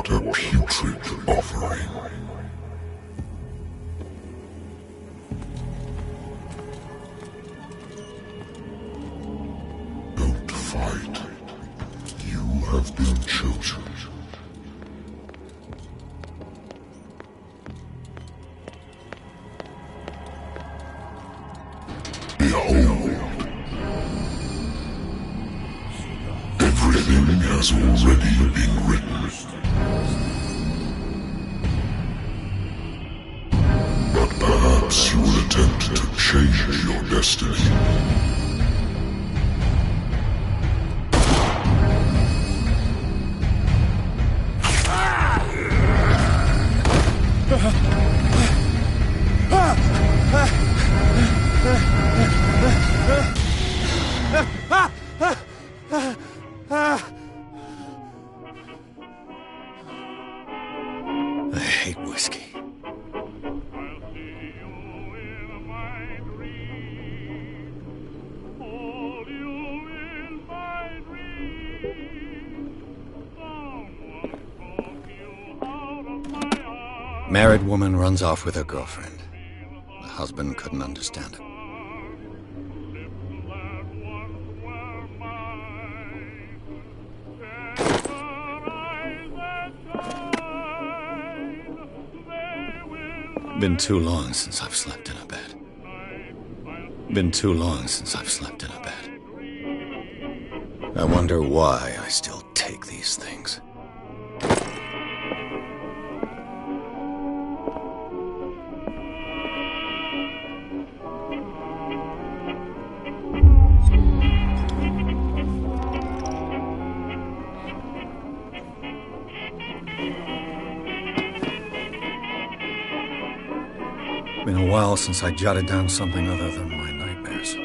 What a putrid offering. Don't fight. You have been chosen. Behold. Everything has already been written. But perhaps you will attempt to change your destiny. I hate whiskey. Married woman runs off with her girlfriend. The husband couldn't understand it. Been too long since I've slept in a bed. Been too long since I've slept in a bed. I wonder why I still take these things. Been a while since I jotted down something other than my nightmares.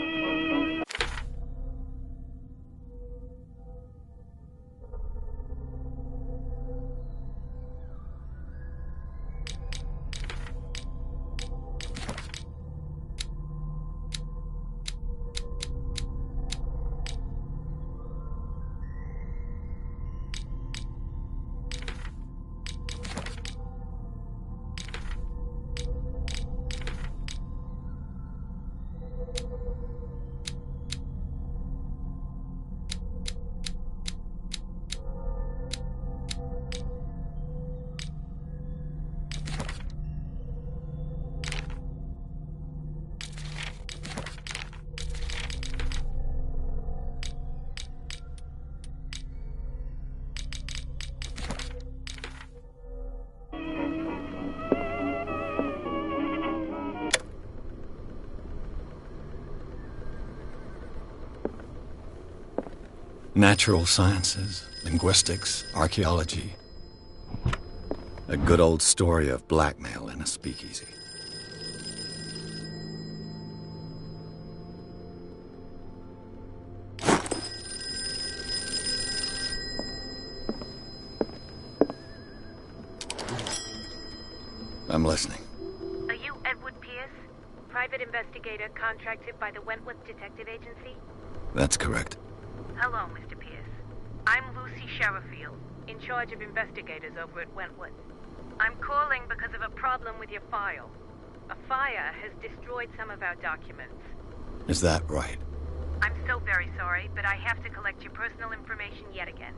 Natural sciences, linguistics, archaeology. A good old story of blackmail in a speakeasy. I'm listening. Are you Edward Pierce? Private investigator contracted by the Wentworth Detective Agency? That's correct. Hello, Mr. Pierce. I'm Lucy Sherifield, in charge of investigators over at Wentworth. I'm calling because of a problem with your file. A fire has destroyed some of our documents. Is that right? I'm so very sorry, but I have to collect your personal information yet again.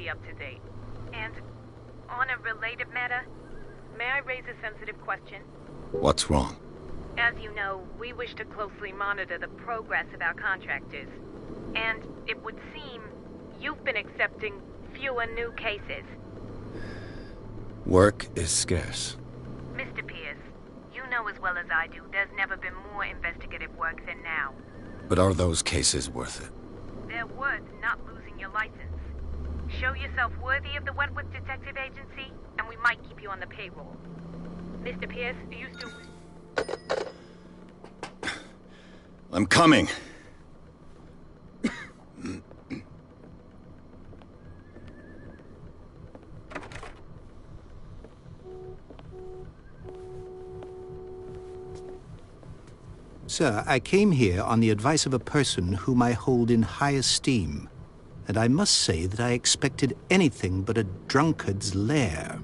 be up to date. And on a related matter, may I raise a sensitive question? What's wrong? As you know, we wish to closely monitor the progress of our contractors. And it would seem you've been accepting fewer new cases. Work is scarce. Mr. Pierce, you know as well as I do there's never been more investigative work than now. But are those cases worth it? They're worth not losing your license. Show yourself worthy of the Wentworth Detective Agency, and we might keep you on the payroll. Mr. Pierce, you still... I'm coming. Sir, I came here on the advice of a person whom I hold in high esteem, and I must say that I expected anything but a drunkard's lair.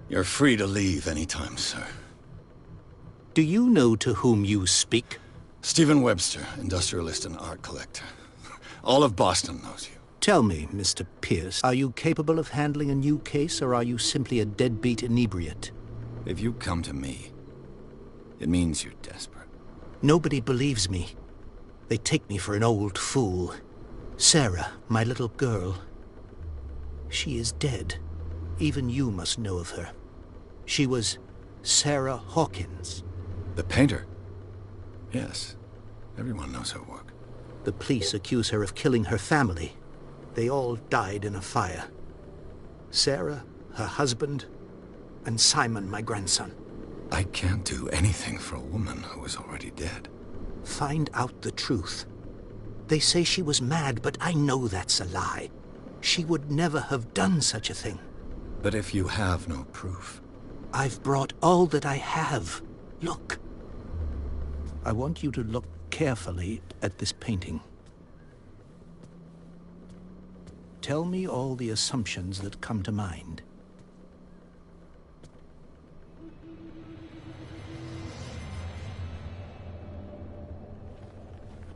You're free to leave anytime, sir. Do you know to whom you speak? Stephen Webster, industrialist and art collector. All of Boston knows you. Tell me, Mr. Pierce, are you capable of handling a new case, or are you simply a deadbeat inebriate? If you come to me, it means you're desperate. Nobody believes me. They take me for an old fool. Sarah, my little girl, she is dead. Even you must know of her. She was Sarah Hawkins. The painter? Yes. Everyone knows her work. The police accuse her of killing her family. They all died in a fire. Sarah, her husband, and Simon, my grandson. I can't do anything for a woman who is already dead. Find out the truth. They say she was mad, but I know that's a lie. She would never have done such a thing. But if you have no proof... I've brought all that I have. Look. I want you to look carefully at this painting. Tell me all the assumptions that come to mind.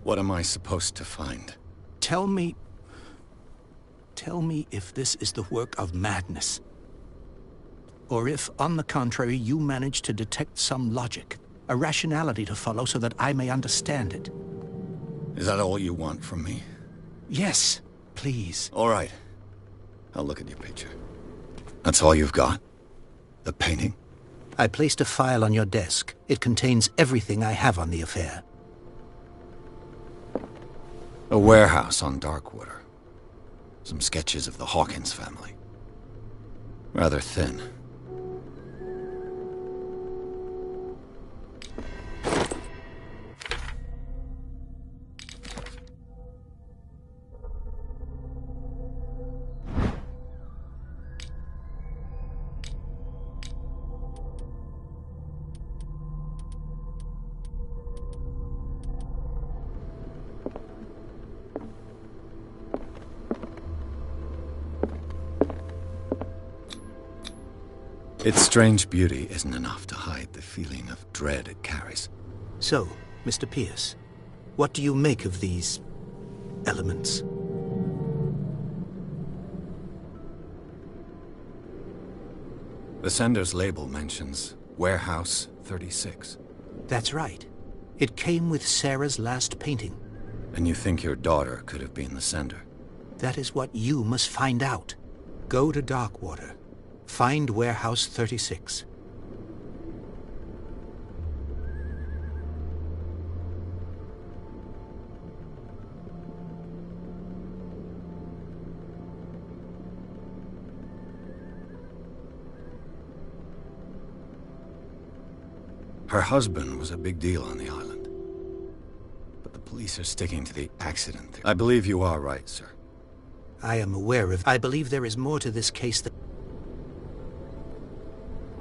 What am I supposed to find? Tell me if this is the work of madness. Or if, on the contrary, you manage to detect some logic, a rationality to follow so that I may understand it. Is that all you want from me? Yes, please. All right. I'll look at your picture. That's all you've got? The painting? I placed a file on your desk. It contains everything I have on the affair. A warehouse on Darkwater. Some sketches of the Hawkins family. Rather thin. Its strange beauty isn't enough to hide the feeling of dread it carries. So, Mr. Pierce, what do you make of these elements? The sender's label mentions Warehouse 36. That's right. It came with Sarah's last painting. And you think your daughter could have been the sender? That is what you must find out. Go to Darkwater. Find Warehouse 36. Her husband was a big deal on the island. But the police are sticking to the accident theory. I believe you are right, sir. I am aware of... I believe there is more to this case than...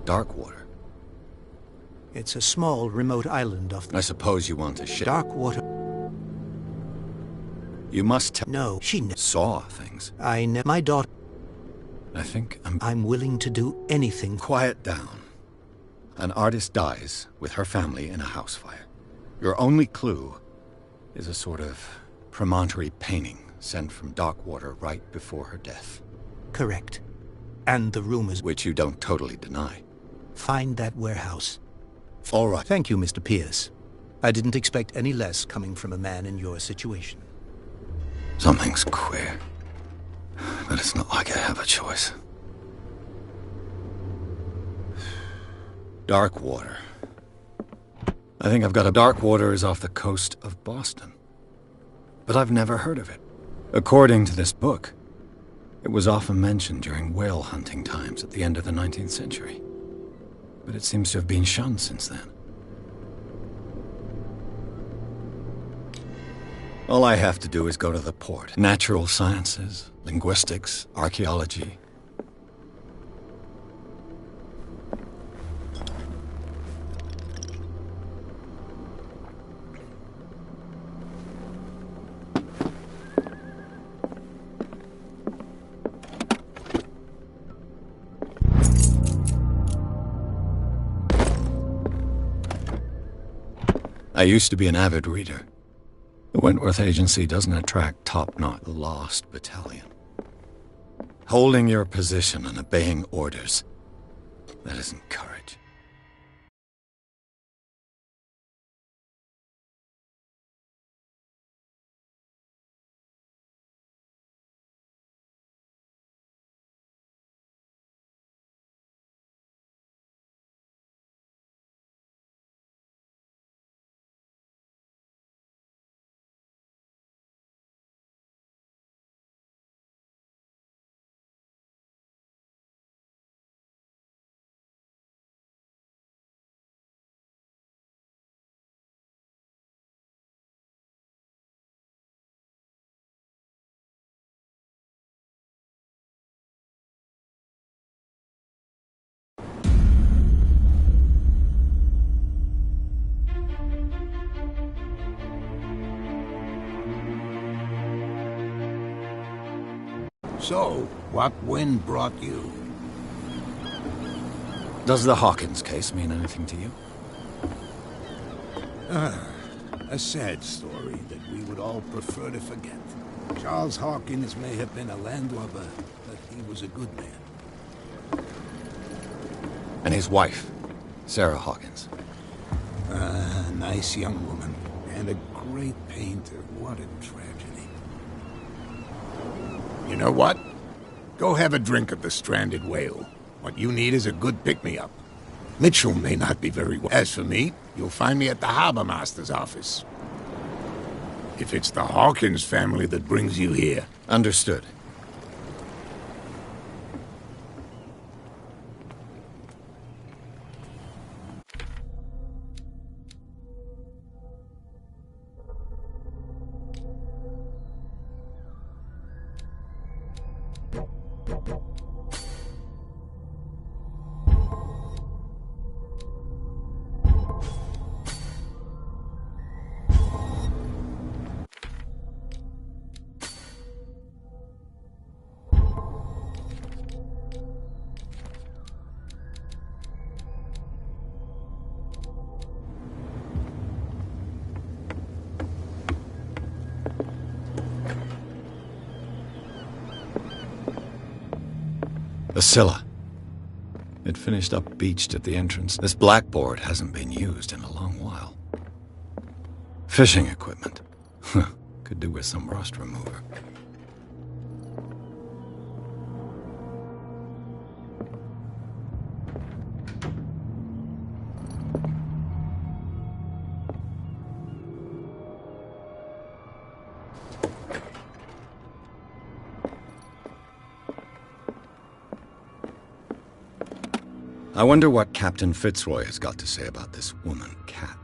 Darkwater? It's a small, remote island off the... I suppose you want to ship... Darkwater... You must tell... No, she saw things. My daughter... I think I'm willing to do anything... Quiet down. An artist dies with her family in a house fire. Your only clue is a sort of promontory painting sent from Darkwater right before her death. Correct. And the rumors... Which you don't totally deny. Find that warehouse. All right. Thank you, Mr. Pierce. I didn't expect any less coming from a man in your situation. Something's queer. But it's not like I have a choice. Darkwater. I think I've got a... Darkwater is off the coast of Boston. But I've never heard of it. According to this book, it was often mentioned during whale hunting times at the end of the 19th century. But it seems to have been shunned since then. All I have to do is go to the port. Natural sciences, linguistics, archaeology. I used to be an avid reader. The Wentworth Agency doesn't attract top-notch the Lost Battalion. Holding your position and obeying orders, that isn't courage. So, what wind brought you? Does the Hawkins case mean anything to you? A sad story that we would all prefer to forget. Charles Hawkins may have been a landlubber, but he was a good man. And his wife, Sarah Hawkins. A nice young woman, and a great painter. What a tragedy. You know what? Go have a drink at the Stranded Whale. What you need is a good pick-me-up. Mitchell may not be very well. As for me, you'll find me at the Harbor Master's office. If it's the Hawkins family that brings you here. Understood. The Scylla. It finished up beached at the entrance. This blackboard hasn't been used in a long while. Fishing equipment. Could do with some rust remover. I wonder what Captain Fitzroy has got to say about this woman, Cat.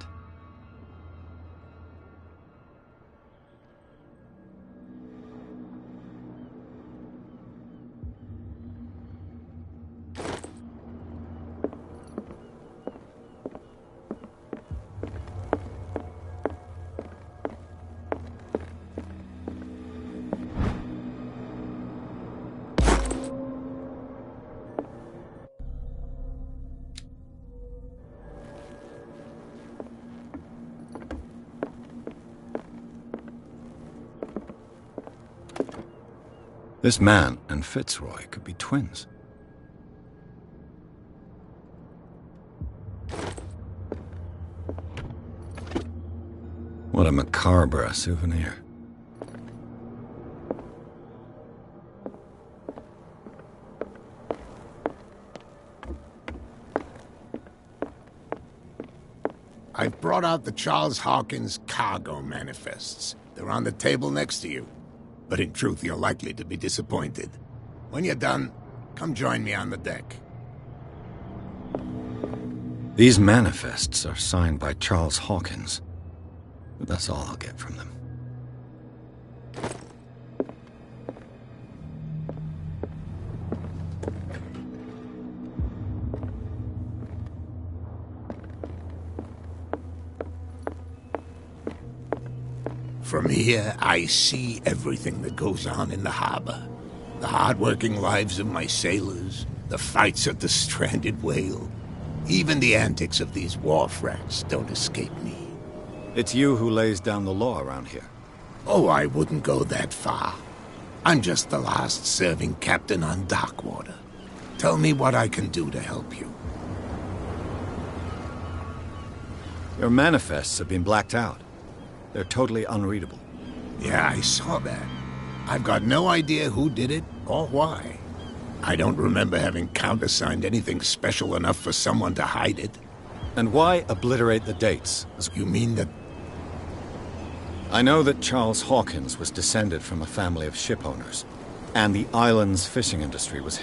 This man and Fitzroy could be twins. What a macabre souvenir. I've brought out the Charles Hawkins cargo manifests. They're on the table next to you. But in truth, you're likely to be disappointed. When you're done, come join me on the deck. These manifests are signed by Charles Hawkins. But that's all I'll get from them. From here, I see everything that goes on in the harbor. The hard-working lives of my sailors, the fights at the stranded whale. Even the antics of these wharf rats don't escape me. It's you who lays down the law around here. Oh, I wouldn't go that far. I'm just the last serving captain on Darkwater. Tell me what I can do to help you. Your manifests have been blacked out. They're totally unreadable. Yeah, I saw that. I've got no idea who did it or why. I don't remember having countersigned anything special enough for someone to hide it. And why obliterate the dates? You mean that... I know that Charles Hawkins was descended from a family of ship owners, and the island's fishing industry was hit